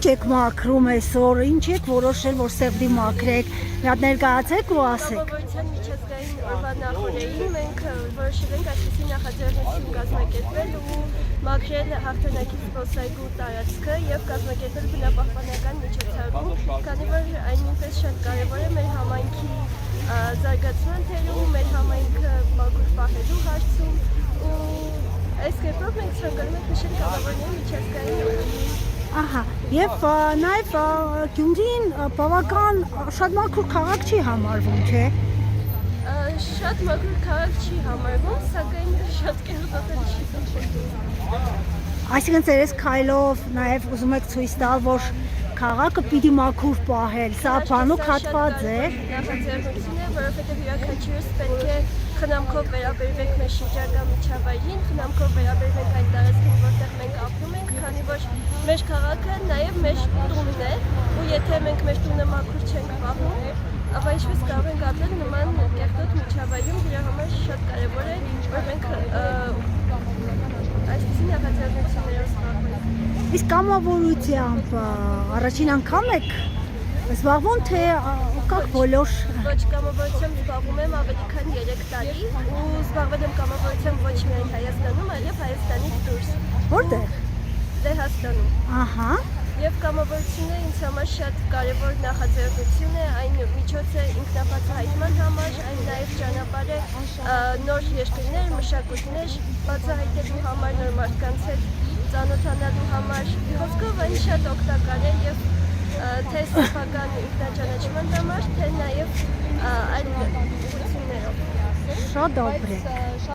Ինչ եք մաքրում այսօր, ինչ եք որոշել, որ սեղդի մաքրեք, մի հատ ներկայացեք ու ասեք։ Կամավորության միջազգային օրվա նախօրեին մենք որոշել ենք այսպիսի նախաձեռնություն կազմակերպել ու մաքրել հաղթանակի զբոսայգու տարածքը եւ կազմակերպել բնապահպանական միջոցառում, քանի որ այն նույնպես շատ կարեւոր է մեր համայնքի զարգացման թերում, մեր համայնքը մաքուր պահելու հարցում ու այս կերպով մենք ցանկանում ենք նշել կամավորների միջազգային օրը։ Ահա, եւ նաեւ Գյումրին բավական շատ մաքուր քաղաք չի համարվում, չէ՞։ Շատ մաքուր քաղաք չի համարվում, սակայն շատ կեղծատեր չի սպասում։ Այսինքն ձերս քայլով նաեւ ուզում եք ցույց տալ, որ քաղաքը պիտի մաքուր պահել, սա բանուկ հատված է։ Նախաձեռնություն է, որովհետև յուրաքանչյուրս պետք է խնամքով վերաբերվենք մեր շրջակա միջավայրին, խնամքով վերաբերվենք այն տարածքին, որտեղ մենք ապրում ենք, քանի որ մեր քաղաքը նաև մեր տունն է, ու եթե մենք մեր տունը մաքուր չենք պահում, ապա ինչպես կարող ենք ապրել նման կեղտոտ միջավայրում, դրա համար շատ կարևոր է, որ մենք այսպիսի նախաձեռնություններով զբաղվենք։ Իսկ կամավորությամբ առաջին անգամ եք զբաղվում, թե կաք բոլոր։ Ոչ, կամավորությամբ զբաղվում եմ ավելի քան 3 տարի ու զբաղվել եմ կամավորությամբ ոչ միայն Հայաստանում, այլև Հայաստանից դուրս։ Որտեղ։ Լեհաստանում։ Ահա։ Եվ կամավորությունը ինձ համար շատ կարևոր նախաձեռնություն է, այն միջոց է ինքնաբացահայտման համար, այն նաև ճանապարհ է նոր երկրներ, մշակույթներ բացահայտելու համար, նոր մարդկանց հետ ծանոթանալու համար։ Խոսքով այն շատ օգտակար է եւ թե սեփական ինքնաճանաչման համար, թե նաև այլ ուղղություններով։ Շատ добре։